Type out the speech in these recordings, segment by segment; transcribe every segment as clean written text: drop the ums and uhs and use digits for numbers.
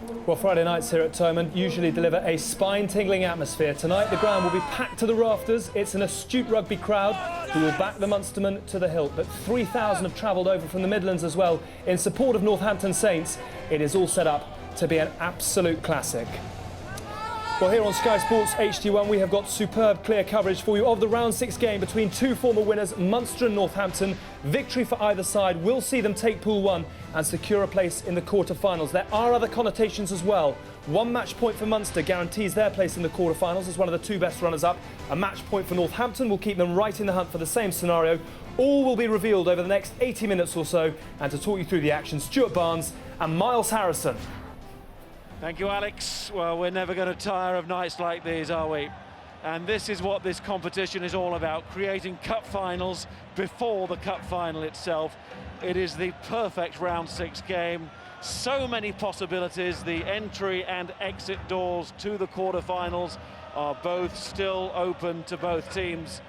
Well, Friday nights here at Thomond usually deliver a spine-tingling atmosphere. Tonight, the ground will be packed to the rafters. It's an astute rugby crowd who will back the Munstermen to the hilt. But 3,000 have travelled over from the Midlands as well in support of Northampton Saints. It is all set up to be an absolute classic. Well, here on Sky Sports HD1, we have got superb, clear coverage for you of the round 6 game between two former winners, Munster and Northampton. Victory for either side will see them take Pool 1 and secure a place in the quarter-finals. There are other connotations as well. 1 match point for Munster guarantees their place in the quarter-finals as one of the 2 best runners-up. A match point for Northampton will keep them right in the hunt for the same scenario. All will be revealed over the next 80 minutes or so. And to talk you through the action, Stuart Barnes and Miles Harrison. Thank you, Alex. Well, we're never going to tire of nights like these, are we? And this is what this competition is all about, creating cup finals before the cup final itself. It is the perfect round 6 game. So many possibilities. The entry and exit doors to the quarterfinals are both still open to both teams.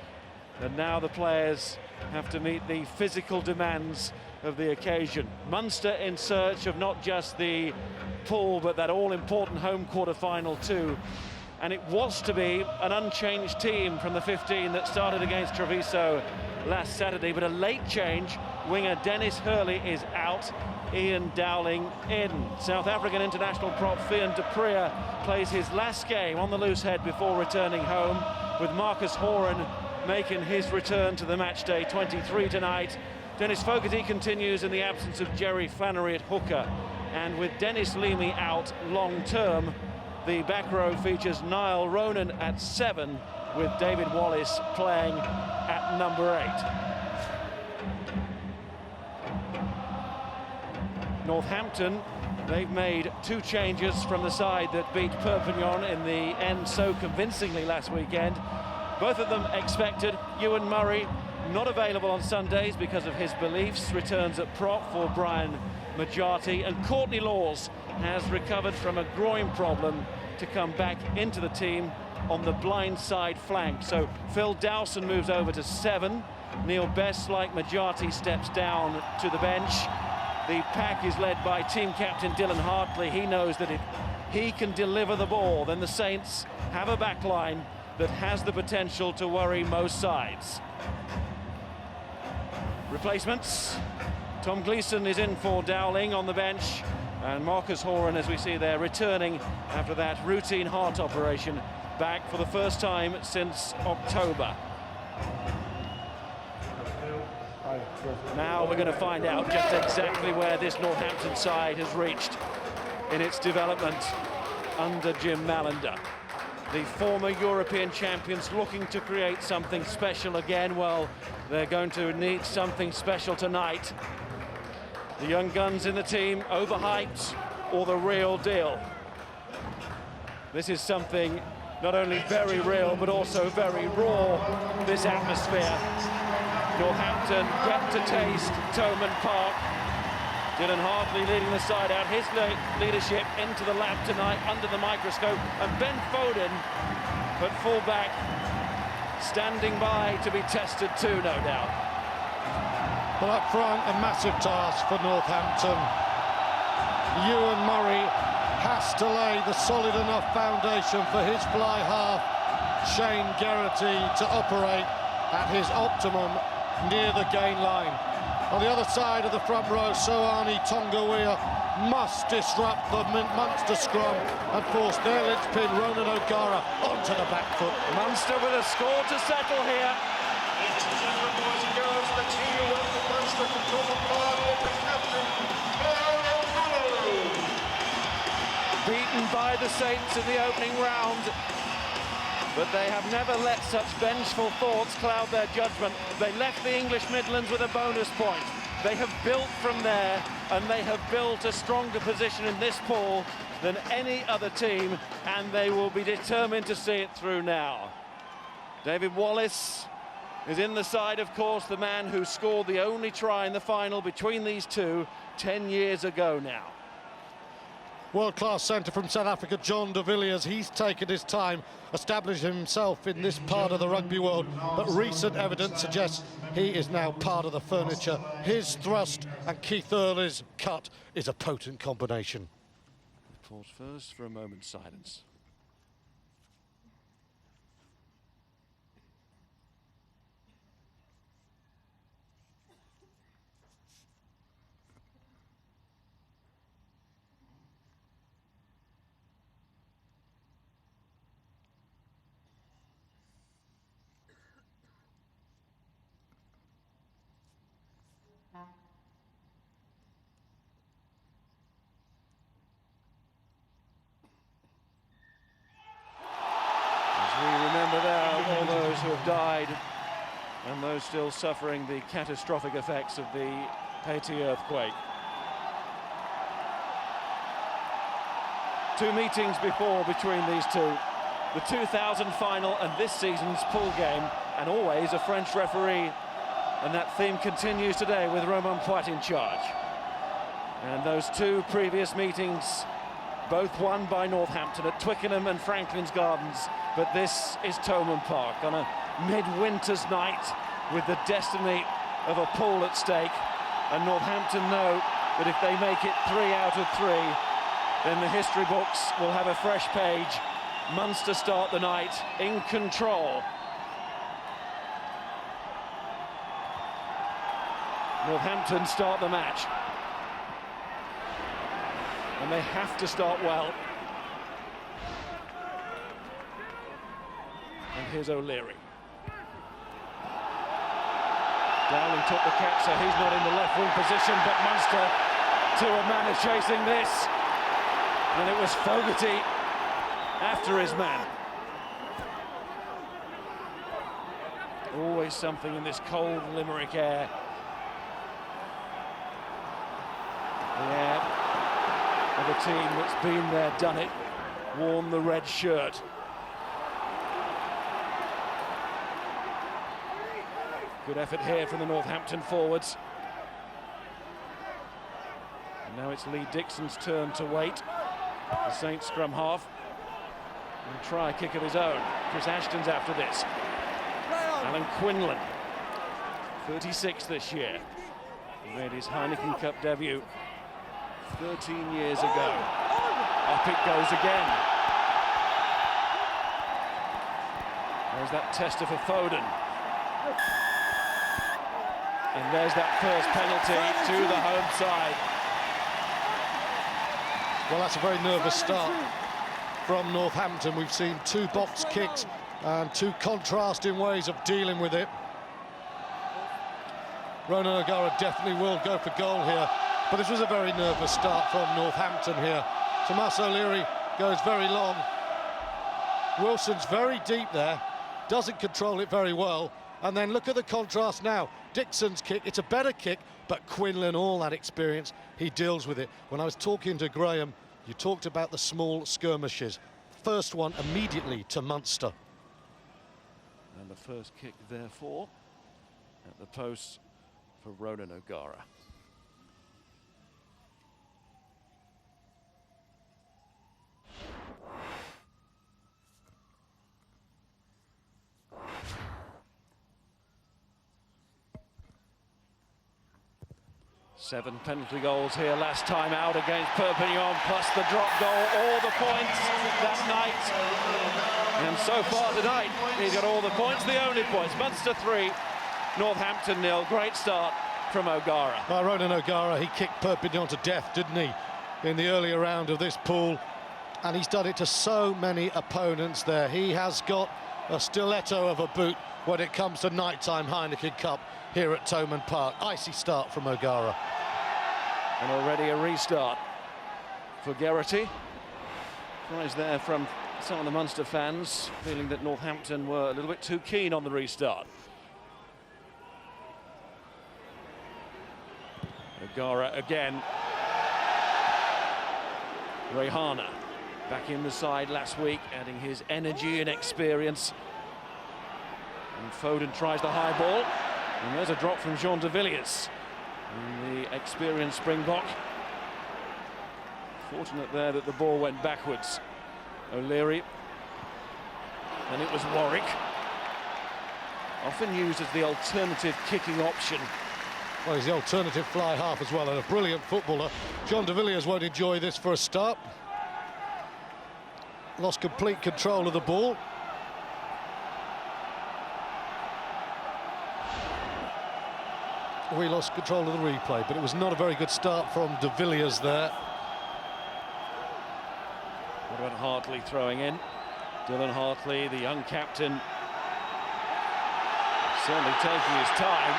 And now the players have to meet the physical demands of the occasion. Munster in search of not just the pool, but that all-important home quarter-final too. And it was to be an unchanged team from the 15 that started against Treviso last Saturday, but a late change. Winger Dennis Hurley is out, Ian Dowling in. South African international prop Fian de Preer plays his last game on the loose head before returning home, with Marcus Horan making his return to the matchday 23 tonight. Dennis Fogarty continues in the absence of Jerry Flannery at hooker. And with Dennis Leamy out long-term, the back row features Niall Ronan at 7, with David Wallace playing at number 8. Northampton, they've made 2 changes from the side that beat Perpignan in the end so convincingly last weekend. Both of them expected. Ewan Murray, not available on Sundays because of his beliefs, returns at prop for Brian Majati, and Courtney Laws has recovered from a groin problem to come back into the team on the blind side flank. So Phil Dowson moves over to 7. Neil Best, like Majati, steps down to the bench. The pack is led by team captain Dylan Hartley. He knows that if he can deliver the ball, then the Saints have a back line that has the potential to worry most sides. Replacements. Tom Gleeson is in for Dowling on the bench, and Marcus Horan, as we see there, returning after that routine heart operation, back for the first time since October. Now we're going to find out just exactly where this Northampton side has reached in its development under Jim Malander. The former European champions looking to create something special again. Well, they're going to need something special tonight. The young guns in the team, overhyped or the real deal? This is something not only very real, but also very raw, this atmosphere. Northampton get to taste Thomond Park. Dylan Hartley leading the side out, his leadership into the lap tonight under the microscope, and Ben Foden at full-back, standing by to be tested too, no doubt. Well, up front, a massive task for Northampton. Ewan Murray has to lay the solid enough foundation for his fly half, Shane Geraghty, to operate at his optimum near the gain line. On the other side of the front row, Soani Tongawiya must disrupt the Munster scrum and force their linchpin, Ronan O'Gara, onto the back foot. Munster with a score to settle here. Ladies and gentlemen, boys and girls, the team who won the Munster from Thomond Park is the captain, Beaten by the Saints in the opening round, but they have never let such vengeful thoughts cloud their judgment. They left the English Midlands with a bonus point. They have built from there, and they have built a stronger position in this pool than any other team, and they will be determined to see it through now. David Wallace is in the side, of course, the man who scored the only try in the final between these two 10 years ago now. World-class centre from South Africa, John de Villiers. He's taken his time establishing himself in this part of the rugby world, but recent evidence suggests he is now part of the furniture. His thrust and Keith Early's cut is a potent combination. Calls first for a moment's silence. We remember there all those who have died and those still suffering the catastrophic effects of the Haiti earthquake. 2 meetings before between these two. The 2000 final and this season's pool game, and always a French referee. And that theme continues today with Romain Poit in charge. And those 2 previous meetings, both won by Northampton at Twickenham and Franklin's Gardens. But this is Thomond Park on a mid-winter's night with the destiny of a pool at stake. And Northampton know that if they make it 3 out of 3, then the history books will have a fresh page. Munster start the night in control. Northampton start the match. And they have to start well. And here's O'Leary. Dowling took the catch, so he's not in the left wing position, but Munster, to a man, is chasing this. And it was Fogarty after his man. Always something in this cold Limerick air. The air of a team that's been there, done it, worn the red shirt. Good effort here from the Northampton forwards. And now it's Lee Dixon's turn to wait. The Saints scrum half. And try a kick of his own. Chris Ashton's after this. Alan Quinlan, 36 this year. He made his Heineken Cup debut 13 years ago. Up it goes again. There's that tester for Foden. And there's that first penalty to the home side. Well, that's a very nervous start from Northampton. We've seen 2 box kicks and 2 contrasting ways of dealing with it. Ronan O'Gara definitely will go for goal here, but this was a very nervous start from Northampton here. Tomas O'Leary goes very long. Wilson's very deep there, doesn't control it very well. And then look at the contrast now. Dixon's kick, it's a better kick, but Quinlan, all that experience, he deals with it. When I was talking to Graham, you talked about the small skirmishes. First one immediately to Munster. And the first kick, therefore, at the post for Ronan O'Gara. Seven penalty goals here last time out against Perpignan, plus the drop goal, all the points that night. And so far tonight, he's got all the points, the only points. Munster 3, Northampton 0. Great start from O'Gara. Well, Ronan O'Gara, he kicked Perpignan to death, didn't he, in the earlier round of this pool. And he's done it to so many opponents there. He has got a stiletto of a boot when it comes to nighttime Heineken Cup here at Thomond Park. Icy start from O'Gara. And already a restart for Geraghty. Prize there from some of the Munster fans, feeling that Northampton were a little bit too keen on the restart. O'Gara again. Rehana back in the side last week, adding his energy and experience. And Foden tries the high ball. And there's a drop from Jean de Villiers, the experienced Springbok. Fortunate there that the ball went backwards. O'Leary. And it was Warwick. Often used as the alternative kicking option. Well, he's the alternative fly half as well, and a brilliant footballer. Jean de Villiers won't enjoy this for a start. lost complete control of the ball. We lost control of the replay, but it was not a very good start from de Villiers there. What about Hartley throwing in? Dylan Hartley, the young captain, certainly taking his time.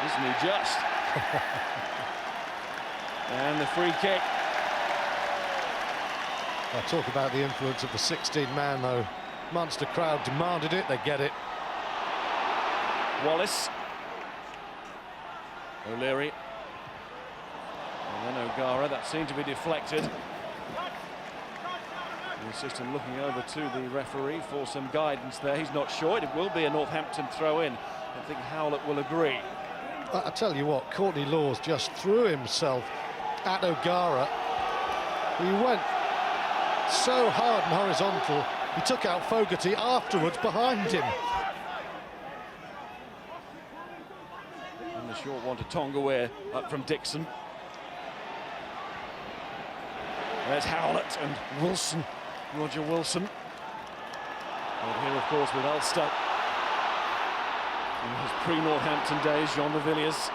Isn't he just? And the free kick. I'll talk about the influence of the 16-man, though. Munster crowd demanded it, they get it. Wallace. O'Leary. And then O'Gara, that seemed to be deflected. The assistant looking over to the referee for some guidance there. He's not sure. It will be a Northampton throw-in. I think Howlett will agree. I tell you what, Courtney Laws just threw himself at O'Gara. He went so hard and horizontal, he took out Fogarty afterwards behind him. And the short one to Tonga up from Dixon. There's Howlett and Wilson, Roger Wilson. And here, of course, with Ulster. In his pre-Northampton days, Jean de Villiers.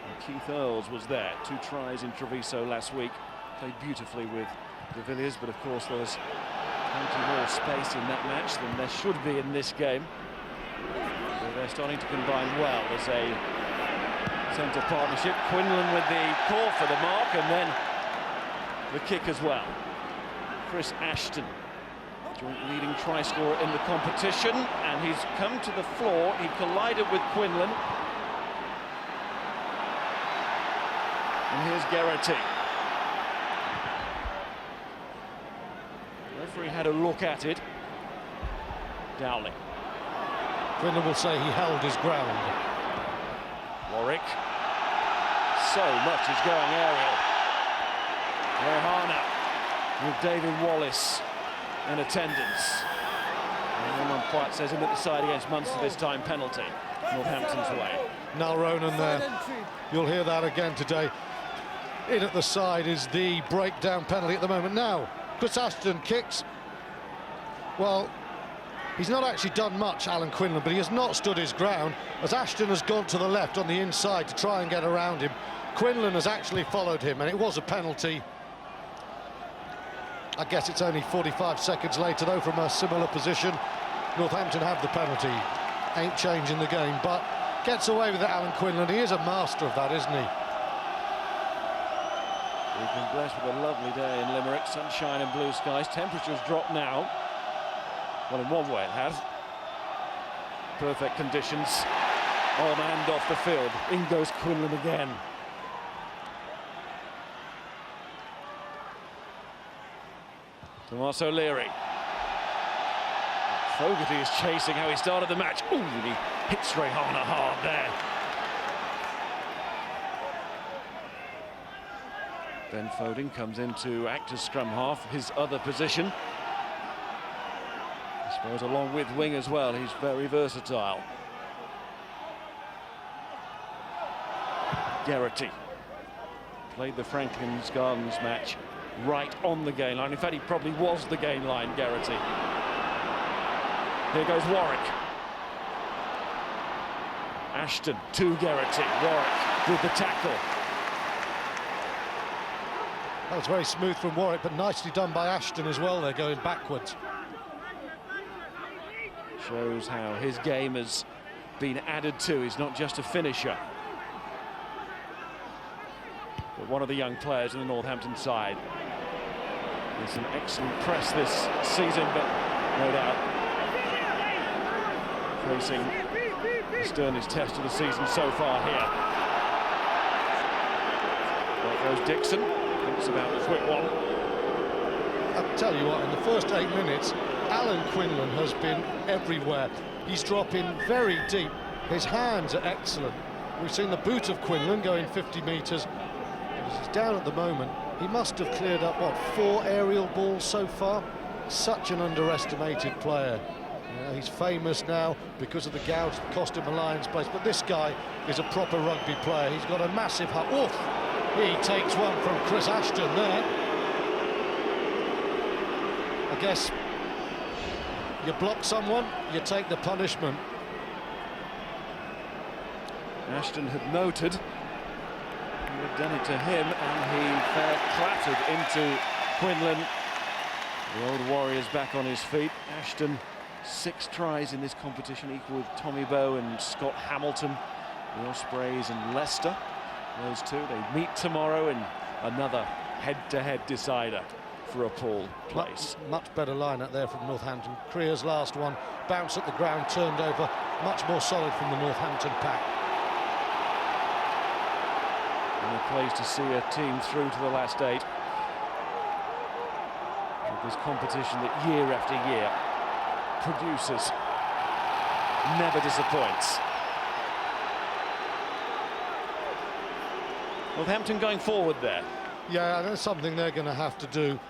And Keith Earls was there, 2 tries in Treviso last week. Played beautifully with de Villiers, but of course there's plenty more space in that match than there should be in this game. So they're starting to combine well as a centre partnership. Quinlan with the call for the mark, and then the kick as well. Chris Ashton, joint leading try scorer in the competition, and he's come to the floor. He collided with Quinlan. And here's Geraghty. The referee had a look at it. Dowling. Quinlan will say he held his ground. Warwick. So much is going aerial. Rehana with David Wallace in attendance. And one umpire says him at the side against Munster this time, penalty. Northampton's way. Nal Ronan there. You'll hear that again today. In at the side is the breakdown penalty at the moment. Now, Chris Ashton kicks. Well, he's not actually done much, Alan Quinlan, but he has not stood his ground as Ashton has gone to the left on the inside to try and get around him. Quinlan has actually followed him, and it was a penalty. I guess it's only 45 seconds later, though, from a similar position. Northampton have the penalty. Ain't changing the game, but gets away with it, Alan Quinlan. He is a master of that, isn't he? We've been blessed with a lovely day in Limerick, sunshine and blue skies. Temperatures drop now. Well, in one way it has. Perfect conditions on and off the field. In goes Quinlan again. Tomas O'Leary. Fogarty is chasing how he started the match. Ooh, and he hits Rehana hard there. Ben Foden comes in to act as scrum half, his other position. I suppose along with wing as well, he's very versatile. Geraghty played the Franklin's Gardens match right on the gain line. In fact, he probably was the gain line, Geraghty. Here goes Warwick. Ashton to Geraghty. Warwick with the tackle. That was very smooth from Warwick, but nicely done by Ashton as well. They're going backwards. Shows how his game has been added to. He's not just a finisher, but one of the young players in the Northampton side. It's an excellent press this season, but no doubt facing the sternest test of the season so far here. There goes Dixon. Thinks about the quick one. I'll tell you what, in the first 8 minutes, Alan Quinlan has been everywhere. He's dropping very deep. His hands are excellent. We've seen the boot of Quinlan going 50 metres. He's down at the moment. He must have cleared up, what, 4 aerial balls so far? Such an underestimated player. He's famous now because of the gouge that cost him a Lions place, but this guy is a proper rugby player. He's got a massive heart. Oof! He takes one from Chris Ashton there. I guess you block someone, you take the punishment. Ashton had noted he had done it to him, and he fair clattered into Quinlan. The old Warrior's back on his feet. Ashton, 6 tries in this competition, equal with Tommy Bowe and Scott Hamilton, the Ospreys and Leicester. Those two, they meet tomorrow in another head-to-head decider for a Paul place. Much better line out there from Northampton. Creer's last one, bounce at the ground, turned over, much more solid from the Northampton pack. And we're pleased to see a team through to the last 8. With this competition that year after year produces, never disappoints. Northampton going forward there. Yeah, that's something they're going to have to do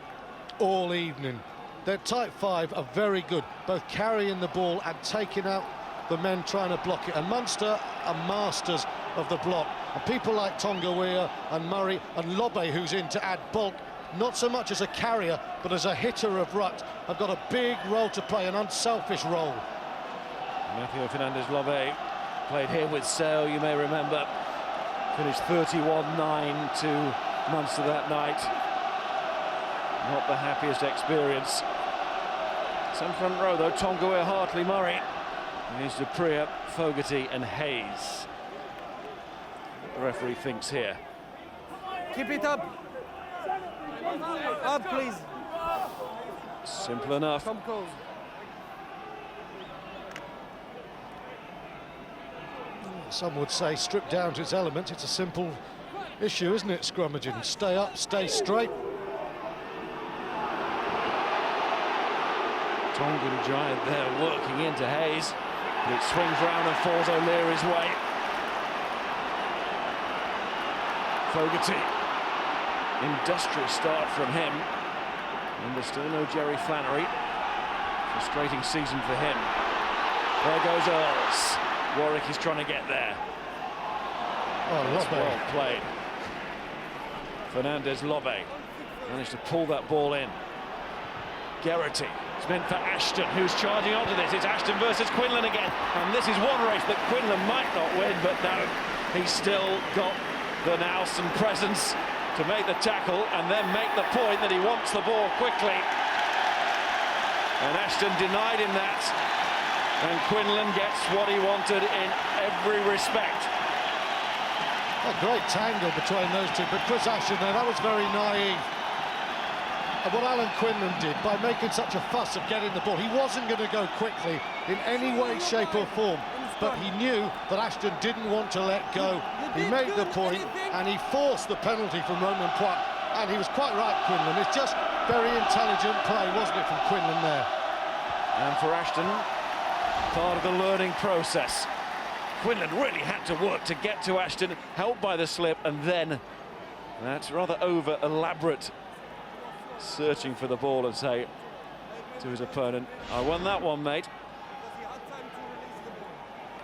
all evening. Their tight 5 are very good, both carrying the ball and taking out the men trying to block it. And Munster are masters of the block. And people like Tonga and Murray and Lobbe, who's in to add bulk, not so much as a carrier, but as a hitter of ruck, have got a big role to play, an unselfish role. Matthew Fernandez-Lobbe played here with Sale, you may remember. Finished 31-9 to Munster that night. Not the happiest experience. Some front row though, Tonga, Hartley, Murray. Here's Dupree, Fogarty and Hayes. What the referee thinks here. Keep it up. Up, please. Simple enough. Come close. Some would say stripped down to its elements. It's a simple issue, isn't it, scrummaging? Stay up, stay straight. Tongan giant there working into Hayes, but it swings round and falls O'Leary's way. Fogarty, industrious start from him, and there's still no Jerry Flannery. Frustrating season for him. There goes Earls. Warwick is trying to get there. Oh, That's Lobbe. well played. Fernandez-Lobbe managed to pull that ball in. Geraghty, it's meant for Ashton, who's charging onto this. It's Ashton versus Quinlan again, and this is one race that Quinlan might not win, but no, he's still got the nous and presence to make the tackle and then make the point that he wants the ball quickly. And Ashton denied him that, and Quinlan gets what he wanted in every respect. A great tangle between those two, but Chris Ashton there, that was very naive. And what Alan Quinlan did by making such a fuss of getting the ball, he wasn't going to go quickly in any way, shape or form, but he knew that Ashton didn't want to let go. He made the point and he forced the penalty from Roman Poit, and he was quite right, Quinlan. It's just very intelligent play, wasn't it, from Quinlan there? And for Ashton, part of the learning process. Quinlan really had to work to get to Ashton, helped by the slip, and then that rather over-elaborate searching for the ball and say to his opponent, I won that one, mate.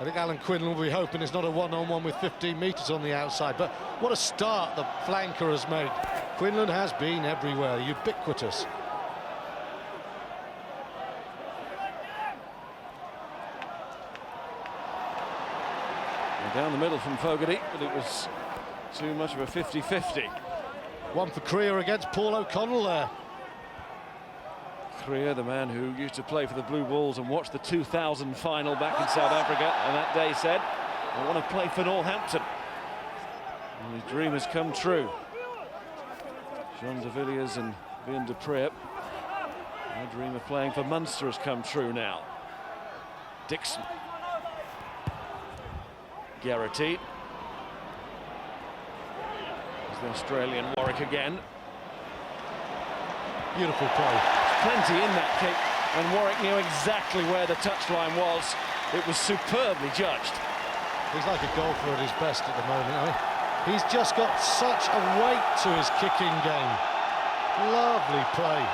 I think Alan Quinlan will be hoping it's not a one-on-one with 15 metres on the outside, but what a start the flanker has made. Quinlan has been everywhere, ubiquitous. And down the middle from Fogarty, but it was too much of a 50-50. One for Creer against Paul O'Connell there. Creer, the man who used to play for the Blue Bulls and watch the 2000 final back in South Africa, and that day said, I want to play for Northampton. And his dream has come true. Jean de Villiers and Vian de Preep. Their dream of playing for Munster has come true now. Dixon. Geraghty. There's the Australian Warwick again. Beautiful play. Plenty in that kick, and Warwick knew exactly where the touchline was. It was superbly judged. He's like a golfer at his best at the moment, eh? He's just got such a weight to his kicking game. Lovely play.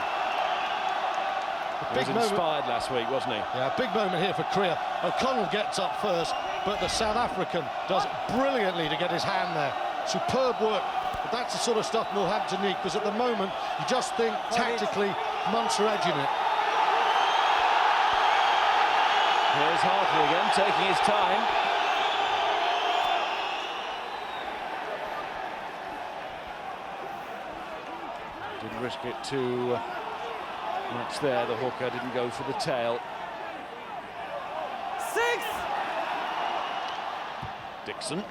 He was inspired last week, wasn't he? Yeah, big moment here for Creer. O'Connell gets up first, but the South African does brilliantly to get his hand there. Superb work But that's the sort of stuff Northampton need, because at the moment, you just think tactically, Munster edging it. Here's Hartley again, taking his time. Didn't risk it too much there, the hooker didn't go for the tail. 6. Dixon.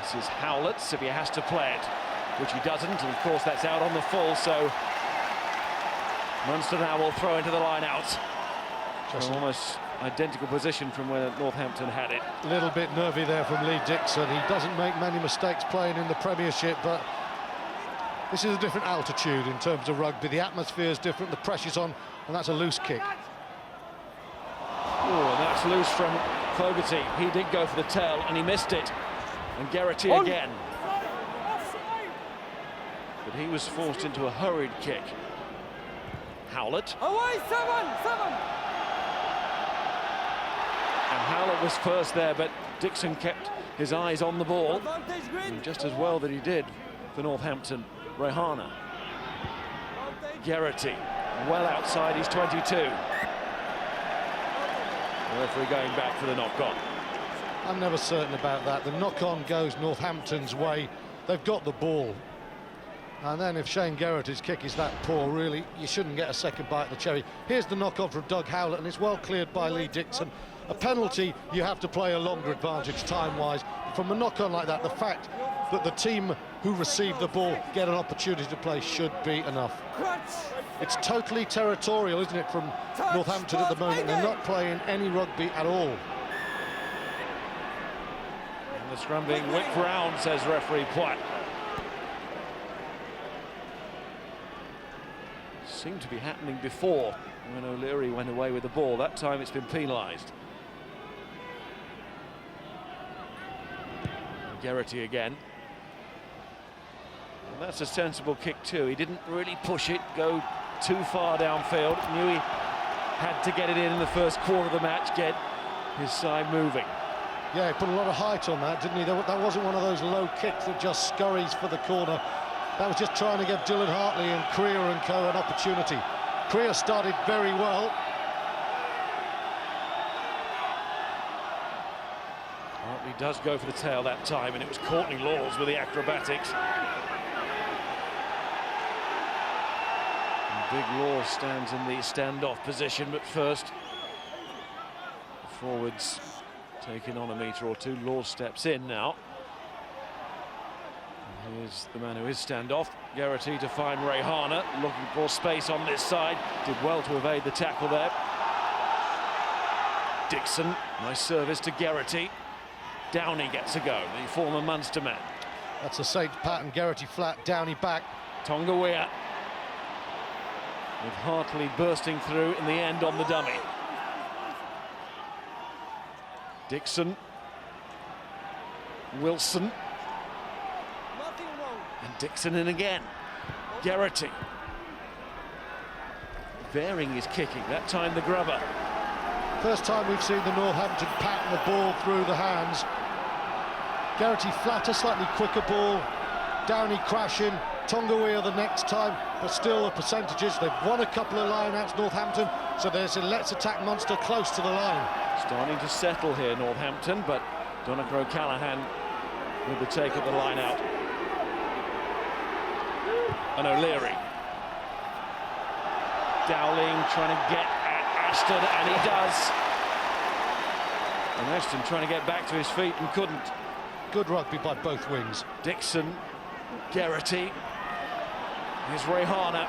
This is Howlett's if he has to play it, which he doesn't, and of course that's out on the full, so Munster now will throw into the line out. Just almost identical position from where Northampton had it. A little bit nervy there from Lee Dixon. He doesn't make many mistakes playing in the Premiership, but this is a different altitude in terms of rugby. The atmosphere is different, the pressure's on, and that's a loose kick. Oh, and that's loose from Fogarty. He did go for the tail, and he missed it. And Geraghty again. But he was forced into a hurried kick. Howlett. Away, 7. And Howlett was first there, but Dixon kept his eyes on the ball. Advantage green. And just as well that he did for Northampton. Rehana. Geraghty, well outside his 22. The referee going back for the knock-on. I'm never certain about that. The knock-on goes Northampton's way. They've got the ball. And then if Shane Geraghty's kick is that poor, really, you shouldn't get a second bite of the cherry. Here's the knock-on from Doug Howlett, and it's well cleared by Lee Dixon. A penalty, you have to play a longer advantage time-wise. From a knock-on like that, the fact that the team who receive the ball get an opportunity to play should be enough. It's totally territorial, isn't it, from Northampton at the moment? They're not playing any rugby at all. And the scrum being whipped round, says referee Platt. Seemed to be happening before when O'Leary went away with the ball. That time it's been penalised. Geraghty again. And that's a sensible kick too. He didn't really push it, go too far downfield. Knew he had to get it in the first quarter of the match, get his side moving. Yeah, he put a lot of height on that, didn't he? That wasn't one of those low kicks that just scurries for the corner. That was just trying to give Dylan Hartley and Creer and co an opportunity. Creer started very well. Hartley does go for the tail that time, and it was Courtney Laws with the acrobatics. And Big Laws stands in the standoff position, but first, the forwards taking on a metre or two. Laws steps in now. Here's the man who is standoff, Geraghty to find Rehana, looking for space on this side. Did well to evade the tackle there. Dixon, nice service to Geraghty. Downey gets a go, the former Munster man. That's a St. Pat and Geraghty flat, Downey back. Tonga Weir. With Hartley bursting through in the end on the dummy. Dixon. Wilson. And Dixon in again. Geraghty. varying his kicking, that time the grubber. First time we've seen the Northampton pattern the ball through the hands. Geraghty flatter, slightly quicker ball. Downey crashing, Tonga Weir the next time, but still the percentages. They've won a couple of line-outs, Northampton, so there's a let's attack Munster close to the line. Starting to settle here, Northampton, but Donnacha O'Callaghan with the take of the line-out. And O'Leary. Dowling trying to get at Ashton, and he does. And Ashton trying to get back to his feet and couldn't. Good rugby by both wings. Dixon, Geraghty, here's Rehana.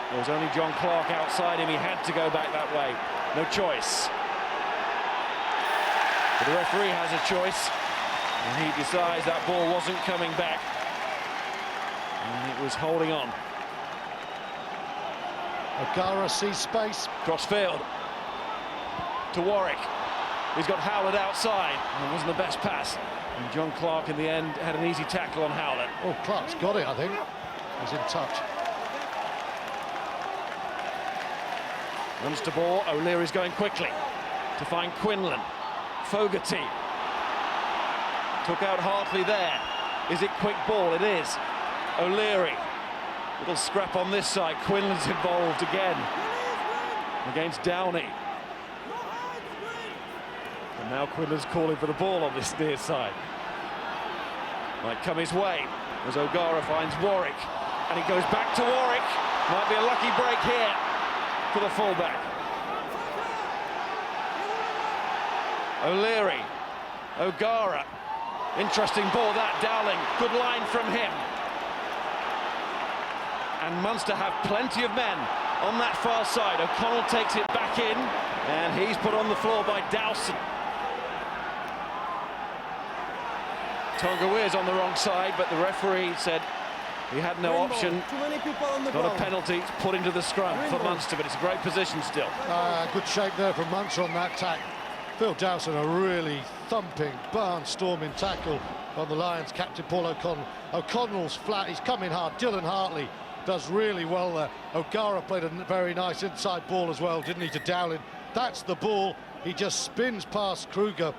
There was only John Clark outside him, he had to go back that way. No choice. But the referee has a choice, and he decides that ball wasn't coming back. And it was holding on. O'Gara sees space. Crossfield to Warwick. He's got Howlett outside, and it wasn't the best pass. And John Clark in the end had an easy tackle on Howlett. Oh, Clark's got it, I think. He's in touch. Munster ball, O'Leary's going quickly to find Quinlan. Fogarty took out Hartley there. Is it quick ball? It is. O'Leary. Little scrap on this side. Quinlan's involved again against Downey. And now Quinlan's calling for the ball on this near side. Might come his way as O'Gara finds Warwick. And he goes back to Warwick. Might be a lucky break here for the fullback. O'Leary. O'Gara. Interesting ball that, Dowling. Good line from him. And Munster have plenty of men on that far side. O'Connell takes it back in, and he's put on the floor by Dowson. Tonga Weir's on the wrong side, but the referee said he had no option. Too many people on the Not ground. a penalty, it's put into the scrum for Munster, but it's a great position still. Good shape there from Munster on that tack. Phil Dowson, a really thumping, barnstorming tackle on the Lions captain Paul O'Connell. O'Connell's flat, he's coming hard. Dylan Hartley does really well there. O'Gara played a very nice inside ball as well, didn't he, to Dowling. That's the ball. He just spins past Kruger.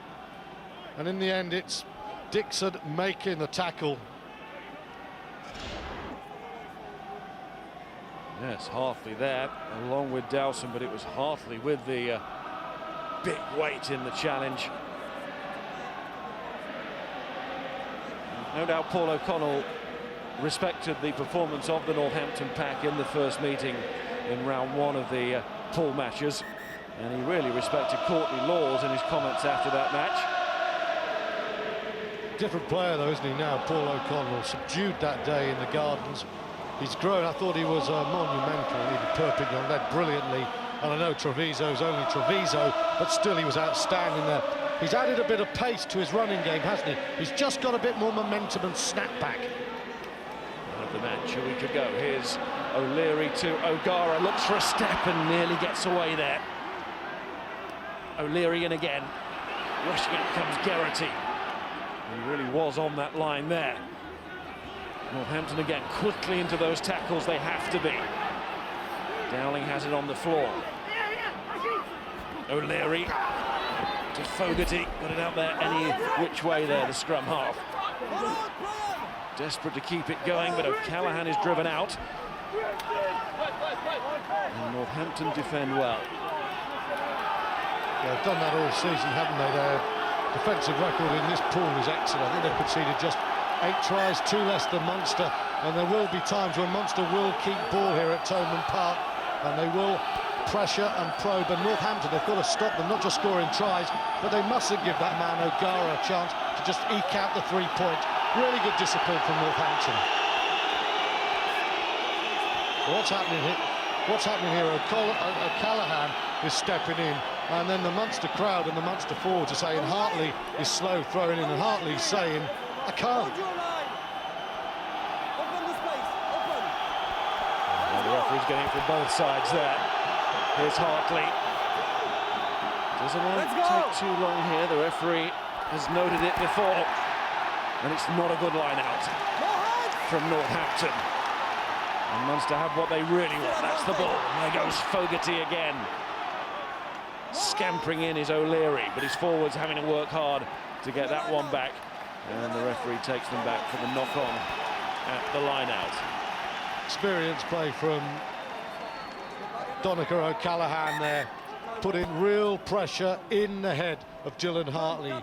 And in the end, it's Dixon making the tackle. Yes, Hartley there, along with Dowson, but it was Hartley with the big weight in the challenge. No doubt Paul O'Connell respected the performance of the Northampton pack in the first meeting in round one of the pool matches, and he really respected Courtney Laws in his comments after that match. Different player though, isn't he now, Paul O'Connell? Subdued that day in the Gardens. He's grown. I thought he was monumental. He did Perpignan, led brilliantly. And I know Treviso's only Treviso, but still he was outstanding there. He's added a bit of pace to his running game, hasn't he? He's just got a bit more momentum and snapback. Of the match a week ago. Here's O'Leary to O'Gara, looks for a step and nearly gets away there. O'Leary in again. Rushing out comes Geraghty. He really was on that line there. Northampton again quickly into those tackles, they have to be. Dowling has it on the floor. O'Leary to Fogarty, got it out there any which way there, the scrum half. Desperate to keep it going, but O'Callaghan is driven out. And Northampton defend well. They've done that all season, haven't they? Their defensive record in this pool is excellent. I think they've conceded just 8 tries, 2 less than Munster. And there will be times when Munster will keep ball here at Thomond Park, and they will pressure and probe. And Northampton, they've got to stop them, not just scoring tries, but they mustn't give that man O'Gara a chance to just eke out the 3-point. Really good discipline from Northampton. What's happening here? O'Callaghan is stepping in, and then the Munster crowd and the Munster forwards are saying Hartley is slow throwing in, and Hartley's saying, I can't. Well, the referee's getting it from both sides there. Here's Hartley. Doesn't want to take too long here. The referee has noted it before. And it's not a good line out from Northampton. And Munster have what they really want. That's the ball. And there goes Fogarty again. Scampering in is O'Leary, but his forwards having to work hard to get that one back. And the referee takes them back for the knock-on at the line out. Experienced play from Donncha O'Callaghan there, putting real pressure in the head of Dylan Hartley.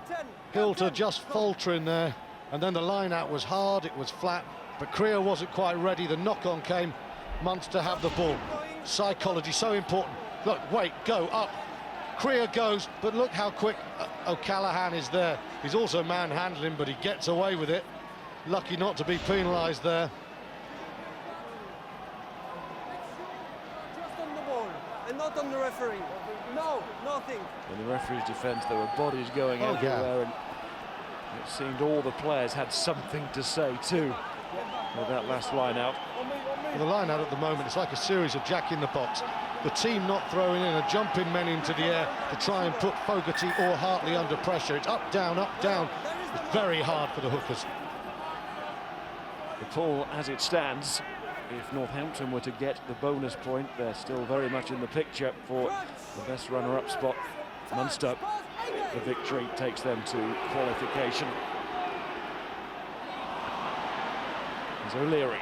Hilter just faltering there, and then the line-out was hard, it was flat, but Krier wasn't quite ready. The knock-on came. Munster have the ball. Psychology so important. Look, wait, go up. Krier goes, but look how quick O'Callaghan is there. He's also manhandling, but he gets away with it. Lucky not to be penalised there. Just on the ball and not on the referee. No, nothing. In the referee's defence, there were bodies going everywhere, and it seemed all the players had something to say too with that last line out. Well, the line out at the moment, it's like a series of jack-in-the-box. The team not throwing in and jumping men into the air to try and put Fogarty or Hartley under pressure. It's up, down, up, down. It's very hard for the hookers. The pool as it stands, if Northampton were to get the bonus point, they're still very much in the picture for the best runner-up spot. Munster, the victory takes them to qualification. is O'Leary.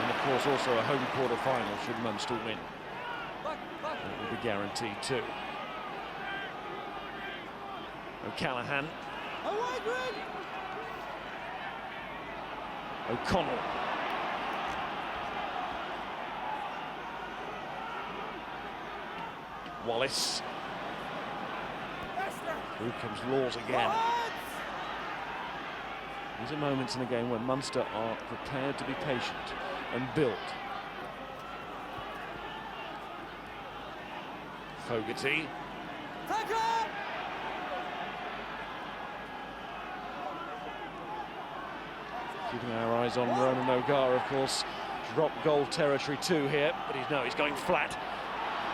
And of course also a home quarter-final should Munster win. It will be guaranteed too. O'Callaghan. O'Connell. Wallace. Through comes Laws again. These are moments in the game when Munster are prepared to be patient and build. Fogarty. Keeping our eyes on Ronan O'Gara, of course. Drop goal territory too here, but he's going flat.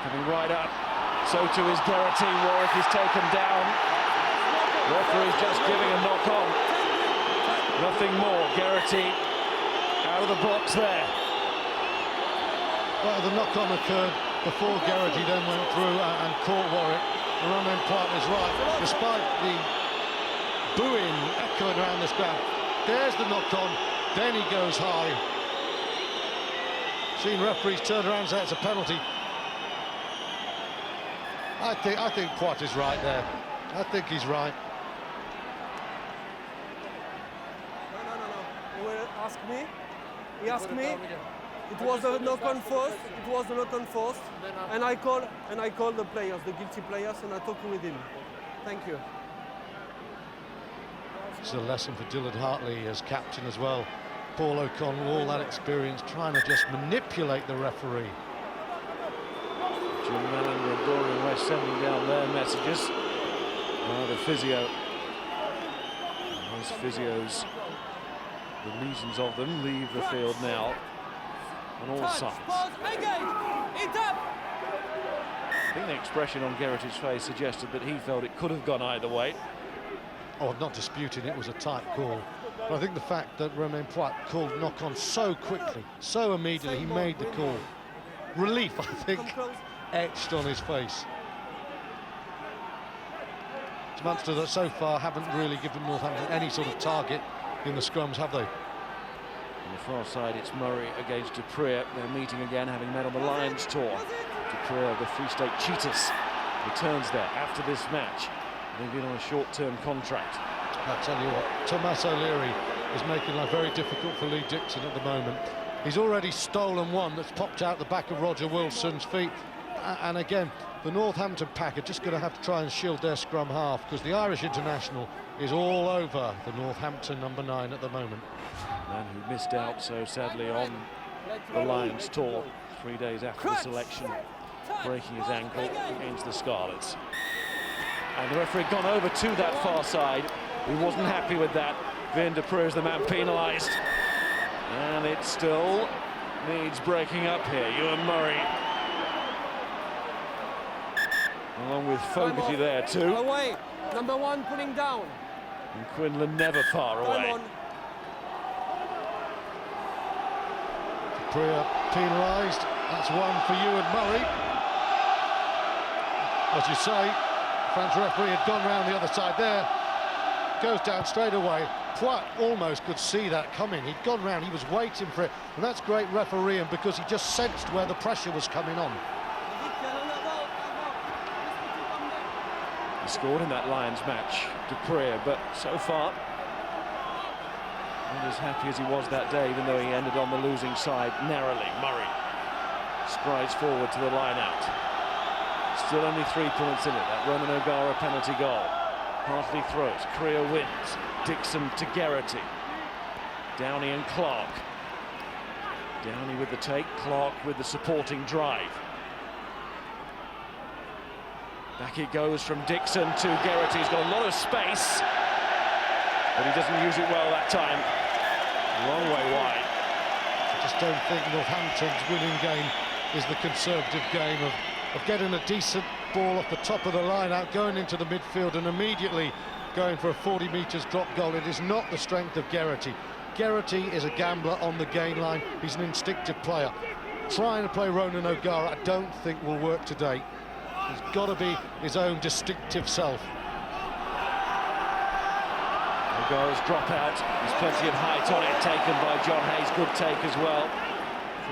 Coming right up. So too is Geraghty. Warwick is taken down. Referee's just giving a knock on. Nothing more. Geraghty out of the box there. Well, the knock-on occurred before Geraghty then went through and caught Warwick. Romain Poit is right, despite the booing echoing around this ground. There's the knock-on, then he goes high. Seen referees turn around and say it's a penalty. I think Poit is right there. I think he's right. No. He asked me. He asked me. It was a knock-on first. It was a knock-on first, and I called the players, the guilty players, and I talked with him. Thank you. It's a lesson for Dillard Hartley as captain as well. Paul O'Connell, all that experience, trying to just manipulate the referee. Jim Mellon and Dorian West sending down their messages. The physio. Those physios, the legions of them, leave the field now on all sides. I think the expression on Geraghty's face suggested that he felt it could have gone either way. Oh, not disputing it was a tight call. But I think the fact that Romain Poit called knock-on so quickly, so immediately, he made the call. Relief, I think, etched on his face. It's Munster that so far haven't really given Northampton any sort of target in the scrums, have they? On the far side, it's Murray against Dupree. They're meeting again, having met on the Lions tour. Dupree of the Free State Cheetahs returns there after this match. They've been on a short-term contract. I'll tell you what, Thomas O'Leary is making life very difficult for Lee Dixon at the moment. He's already stolen one that's popped out the back of Roger Wilson's feet. And again, the Northampton pack are just going to have to try and shield their scrum half, because the Irish international is all over the Northampton #9 at the moment. Man who missed out so sadly on the Lions tour 3 days after the selection, breaking his ankle against the Scarlets. And the referee gone over to that far side. He wasn't happy with that. Vin Dupree is the man penalised. And it still needs breaking up here. Ewan Murray, along with Fogarty there too. Away. #1 pulling down. And Quinlan never far away. Dupree penalised. That's one for Ewan Murray. As you say, French referee had gone round the other side there. Goes down straight away. Poit almost could see that coming. He'd gone round, he was waiting for it. And that's great refereeing, because he just sensed where the pressure was coming on. He scored in that Lions match, Dupree, but so far not as happy as he was that day, even though he ended on the losing side narrowly. Murray strides forward to the line-out. Still only 3 points in it, that Ronan O'Gara penalty goal. Hartley throws, Creer wins. Dixon to Geraghty. Downey and Clark. Downey with the take, Clark with the supporting drive. Back it goes from Dixon to Geraghty. He's got a lot of space, but he doesn't use it well that time. Long way wide. I just don't think Northampton's winning game is the conservative game of getting a decent ball off the top of the line out, going into the midfield and immediately going for a 40 metres drop goal. It is not the strength of Geraghty. Geraghty is a gambler on the gain line. He's an instinctive player. Trying to play Ronan O'Gara, I don't think will work today. He's got to be his own distinctive self. O'Gara's drop out. There's plenty of height on it, taken by John Hayes. Good take as well.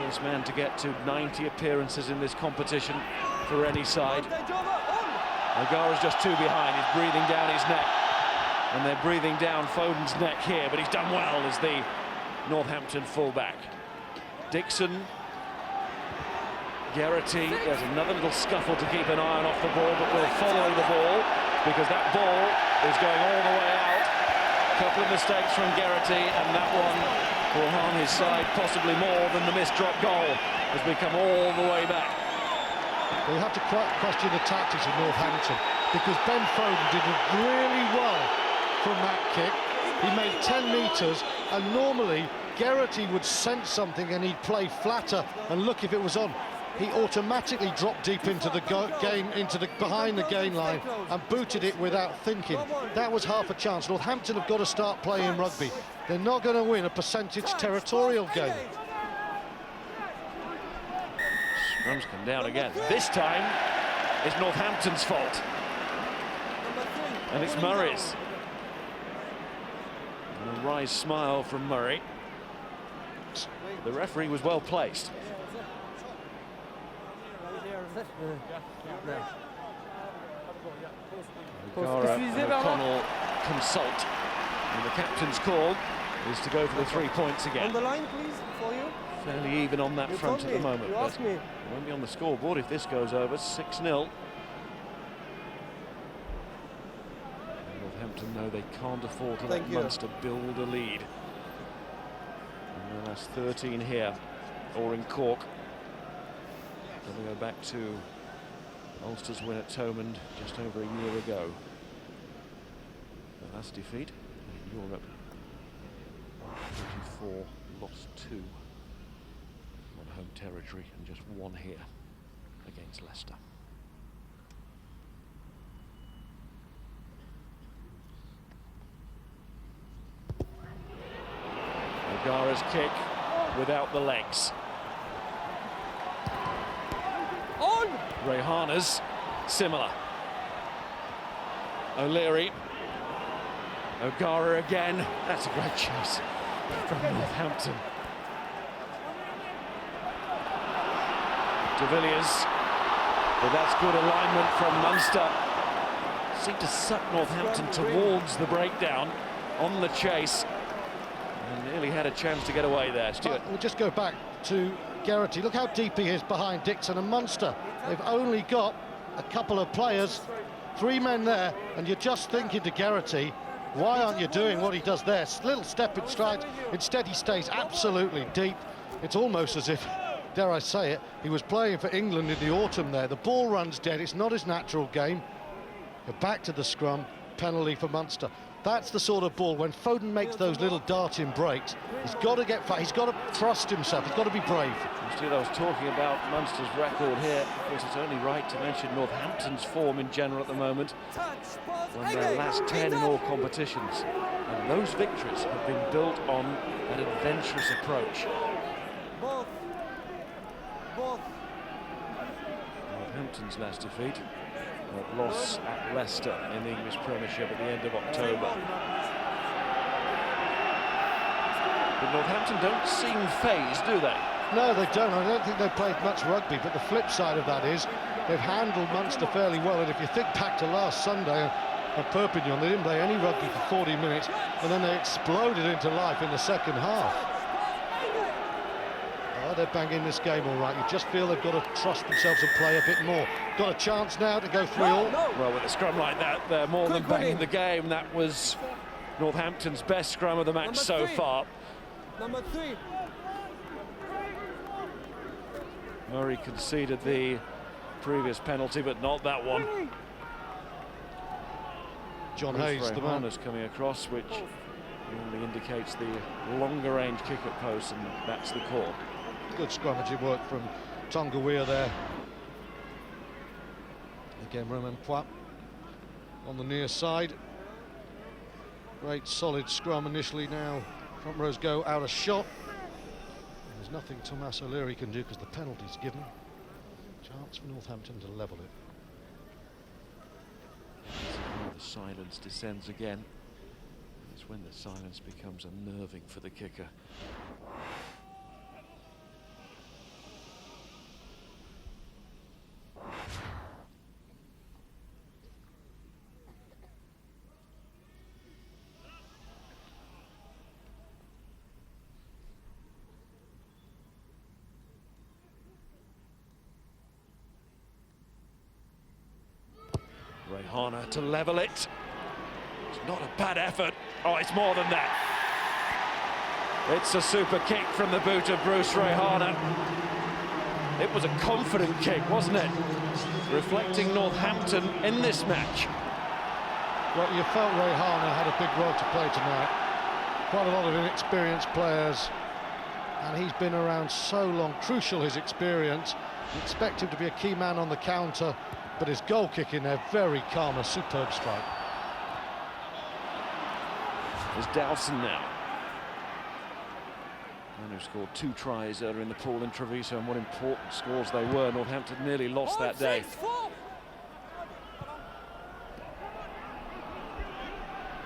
First man to get to 90 appearances in this competition for any side. O'Gara's just two behind. He's breathing down his neck. And they're breathing down Foden's neck here, but he's done well as the Northampton fullback. Dixon. Geraghty, there's another little scuffle to keep an eye on off the ball, but we'll follow the ball because that ball is going all the way out. A couple of mistakes from Geraghty, and that one will harm his side possibly more than the missed drop goal as we come all the way back. We'll have to question the tactics of Northampton because Ben Foden did really well from that kick. He made 10 metres, and normally Geraghty would sense something and he'd play flatter and look if it was on. He automatically dropped deep into the behind the gain line and booted it without thinking. That was half a chance. Northampton have got to start playing rugby. They're not going to win a percentage territorial game. Scrums come down again. This time it's Northampton's fault. And it's Murray's. And a wry smile from Murray. The referee was well placed. O'Gara and O'Connell consult. And the captain's call is to go for the 3 points again. On the line, please, for you. Fairly even on that You front told at the me. moment. You asked me. It won't be on the scoreboard if this goes over. 6-0. Northampton know they can't afford to let Munster build a lead. And the last 13 here, or in Cork. Then we go back to Ulster's win at Thomond just over a year ago. The last defeat in Europe, 44, lost 2 on home territory, and just 1 here against Leicester. O'Gara's kick without the legs. On! Rehana's similar. O'Leary. O'Gara again. That's a great chase from Northampton. De Villiers. But that's good alignment from Munster. Seemed to suck Northampton towards the breakdown on the chase. And nearly had a chance to get away there. Stuart. We'll just go back to Geraghty. Look how deep he is behind Dixon and Munster. They've only got a couple of players, 3 men there, and you're just thinking to Geraghty, why aren't you doing what he does there? Little step in stride. Instead, he stays absolutely deep. It's almost as if, dare I say it, he was playing for England in the autumn there. The ball runs dead. It's not his natural game. Go back to the scrum. Penalty for Munster. That's the sort of ball, when Foden makes those little darting breaks, he's got to get fast, he's got to trust himself, he's got to be brave. Stuart, I was talking about Munster's record here. Of course, it's only right to mention Northampton's form in general at the moment. Won their last 10 in all competitions. And those victories have been built on an adventurous approach. Northampton's last defeat. Loss at Leicester in the English Premiership at the end of October. But Northampton don't seem phased, do they? No, they don't. I don't think they've played much rugby, but the flip side of that is they've handled Munster fairly well. And if you think back to last Sunday at Perpignan, they didn't play any rugby for 40 minutes, and then they exploded into life in the second half. They're banging this game all right. You just feel they've got to trust themselves and play a bit more. Got a chance now to go 3-all. Well, with a scrum like that, they're more than banging the game. That was Northampton's best scrum of the match so far. Number 3. Murray conceded the previous penalty, but not that one. John Hayes, the man. Coming across, which normally indicates the longer range kick at post, and that's the call. Good scrummaging work from Tonga there. Again, Romain Poit on the near side. Great solid scrum initially. Now front rows go out of shot. There's nothing Tomas O'Leary can do because the penalty's given. Chance for Northampton to level it. The silence descends again. That's when the silence becomes unnerving for the kicker. Rehana to level it. It's not a bad effort. Oh, it's more than that. It's a super kick from the boot of Bruce Rehana. It was a confident kick, wasn't it? Reflecting Northampton in this match. Well, you felt Rehana had a big role to play tonight. Quite a lot of inexperienced players, and he's been around so long. Crucial, his experience. You expect him to be a key man on the counter, but his goal kick in there, very calm, a superb strike. There's Dowson now. Man who scored 2 tries earlier in the pool in Treviso, and what important scores they were. Northampton nearly lost that day.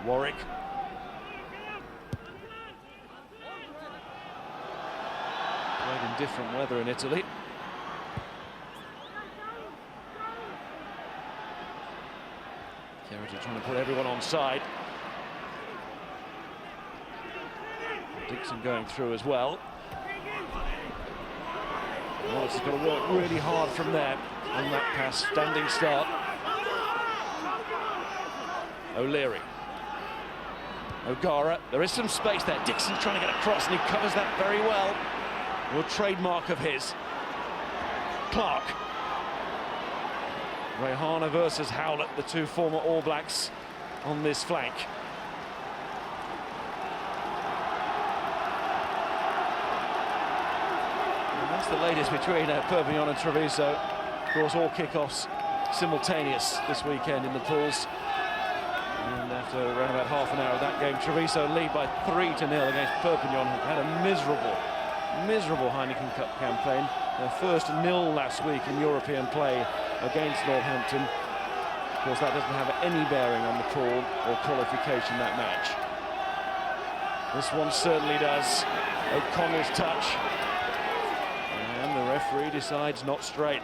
Warwick. Played in different weather in Italy. Kerrigan trying to put everyone on side. Dixon going through as well. Wallace has got to work really hard from there on that pass. Standing start. O'Leary. O'Gara. There is some space there. Dixon trying to get across, and he covers that very well. A trademark of his. Clark. Rehana versus Howlett, the 2 former All Blacks on this flank. And that's the latest between Perpignan and Treviso. Of course, all kickoffs simultaneous this weekend in the pools. And after around about half an hour of that game, Treviso lead by 3-0 against Perpignan, who had a miserable Heineken Cup campaign. Their first nil last week in European play against Northampton. Of course, that doesn't have any bearing on the pool or qualification, that match. This one certainly does. O'Connell's touch. And the referee decides not straight.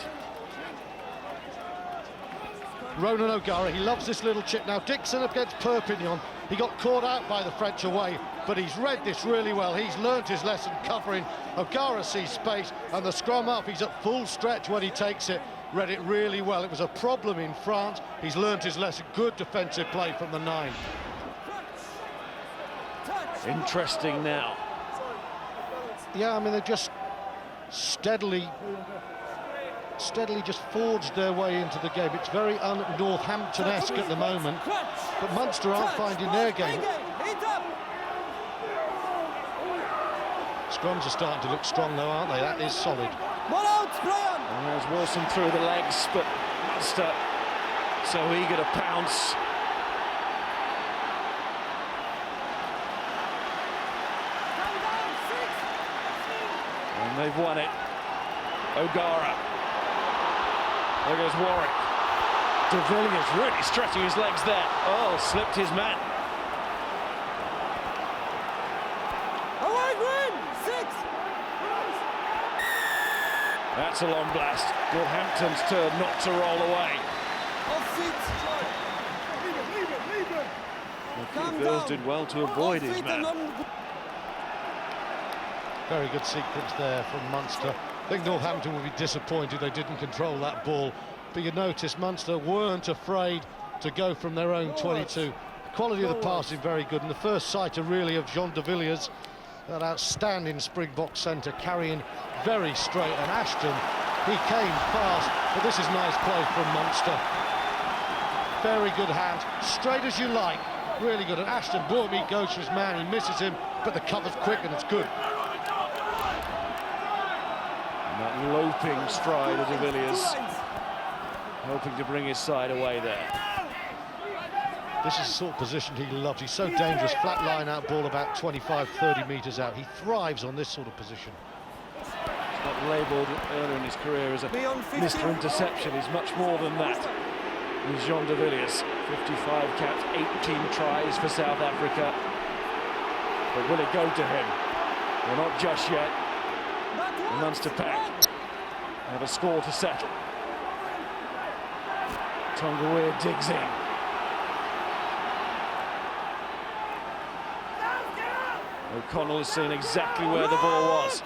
Ronan O'Gara, he loves this little chip. Now, Dixon against Perpignan, he got caught out by the French away, but he's read this really well. He's learnt his lesson covering. O'Gara sees space, and the scrum up, he's at full stretch when he takes it. Read it really well. It was a problem in France. He's learnt his lesson. Good defensive play from the 9. Interesting now. Yeah, I mean, they just steadily just forged their way into the game. It's very un-Northampton-esque at the moment, but Munster aren't finding their game. Scrums are starting to look strong though, aren't they? That is solid. And there's Wilson through the legs, but Munster so eager to pounce. And they've won it. O'Gara. There goes Warwick. De Villiers really stretching his legs there. Oh, slipped his man. That's a long blast. Northampton's turn not to roll away. Well, did well to avoid his man. Very good sequence there from Munster. I think Northampton would be disappointed they didn't control that ball. But you notice Munster weren't afraid to go from their own 22. The quality of the pass is very good. And the first sighter really of Jean de Villiers, that outstanding Springbok centre, carrying very straight. And Ashton, he came fast. But this is nice play from Munster. Very good hand, straight as you like. Really good. And Ashton, boom, he goes for his man. He misses him, but the cover's quick and it's good. That loping stride of de Villiers, hoping to bring his side away there. This is the sort of position he loves. He's so dangerous, flat line out ball about 25-30 metres out. He thrives on this sort of position. He's not labelled earlier in his career as a Mr. Interception. He's much more than that. He's Jean de Villiers, 55 caps, 18 tries for South Africa. But will it go to him? Well, not just yet. The Munster pack have a score to settle. Tonga digs in. O'Connell has seen exactly where the ball was.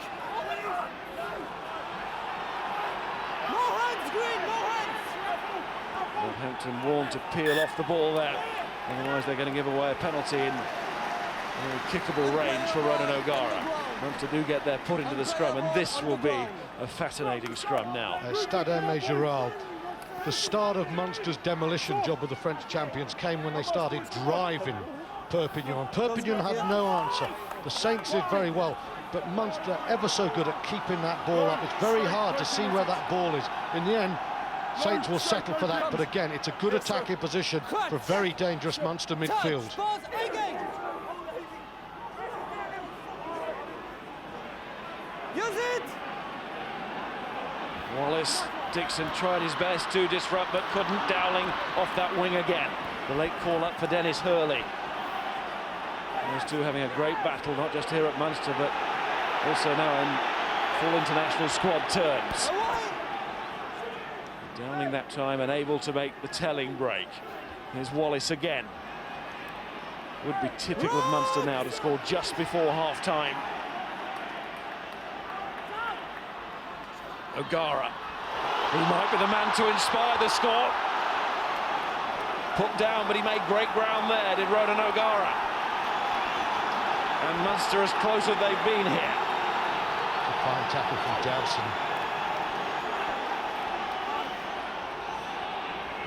Northampton warned to peel off the ball there. Otherwise they're going to give away a penalty in kickable range for Ronan O'Gara. Munster do get their put into the scrum, and this will be a fascinating scrum now. Stade Général. The start of Munster's demolition job with the French champions came when they started driving Perpignan. Perpignan had no answer. The Saints did very well, but Munster ever so good at keeping that ball up. It's very hard to see where that ball is. In the end, Saints will settle for that, but again, it's a good attacking position for a very dangerous Munster midfield. Use it! Wallace, Dixon tried his best to disrupt, but couldn't. Dowling off that wing again. The late call up for Dennis Hurley. Those two having a great battle, not just here at Munster, but also now in full international squad terms. Dowling that time unable to make the telling break. Here's Wallace again. Would be typical of Munster now to score just before half-time. O'Gara. He might be the man to inspire the score. Put down, but he made great ground there, did Ronan O'Gara. And Munster as close as they've been here. A fine tackle from Dowson.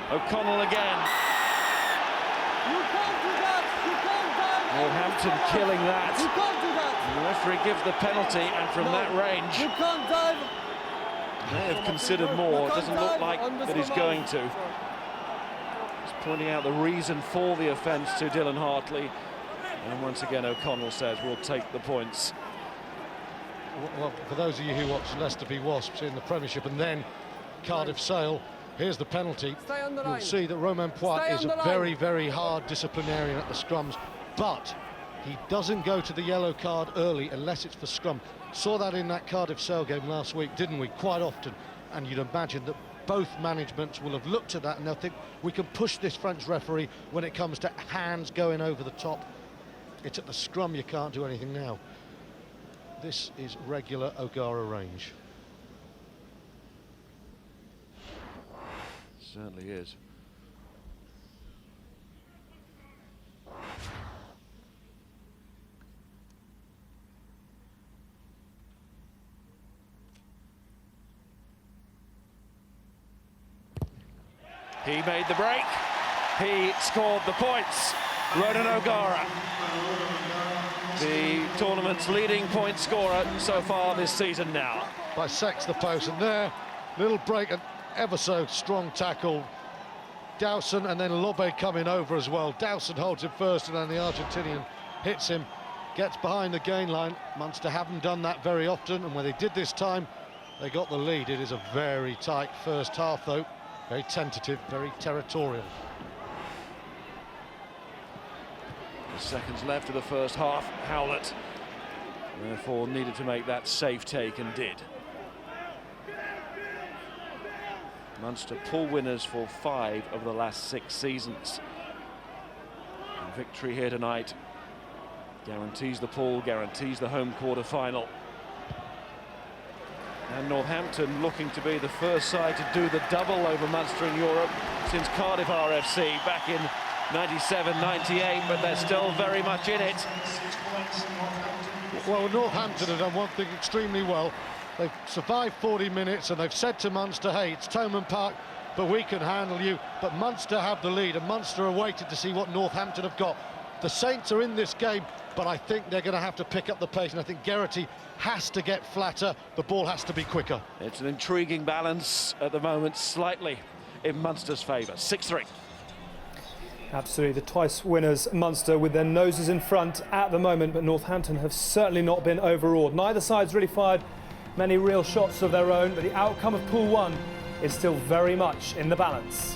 O'Connell again. You can't do that! You can't dive! Northampton killing that. You can't do that! The referee gives the penalty, and from that range, You can't dive! may have considered more. It doesn't look like that he's going to. He's pointing out the reason for the offence to Dylan Hartley. And once again, O'Connell says, we'll take the points. Well, for those of you who watch Leicester v Wasps in the Premiership and then Cardiff Sale, here's the penalty. Stay on the You'll line. see that Romain Poit Stay is on a the very, line. very hard disciplinarian at the scrums, but he doesn't go to the yellow card early unless it's for scrum. Saw that in that Cardiff Sale game last week, didn't we? Quite often. And you'd imagine that both managements will have looked at that and they'll think, we can push this French referee when it comes to hands going over the top. It's at the scrum you can't do anything now. This is regular O'Gara range. Certainly is. He made the break. He scored the points. Ronan O'Gara, the tournament's leading point scorer so far this season now. Bisects the post, and there, little break, and ever so strong tackle. Dowson, and then Lobe coming over as well. Dowson holds him first, and then the Argentinian hits him, gets behind the gain line. Munster haven't done that very often, and when they did this time, they got the lead. It is a very tight first half, though. Very tentative, very territorial. Seconds left of the first half. Howlett therefore needed to make that safe take and did. Munster pool winners for 5 of the last 6 seasons. And victory here tonight guarantees the pool, guarantees the home quarter-final. And Northampton looking to be the first side to do the double over Munster in Europe since Cardiff RFC back in 97-98, but they're still very much in it. Well, Northampton have done one thing extremely well. They've survived 40 minutes and they've said to Munster, hey, it's Thomond Park, but we can handle you. But Munster have the lead, and Munster are waiting to see what Northampton have got. The Saints are in this game, but I think they're going to have to pick up the pace, and I think Geraghty has to get flatter. The ball has to be quicker. It's an intriguing balance at the moment, slightly in Munster's favour. 6-3. Absolutely, the twice winners Munster with their noses in front at the moment, but Northampton have certainly not been overawed. Neither side's really fired many real shots of their own, but the outcome of Pool 1 is still very much in the balance.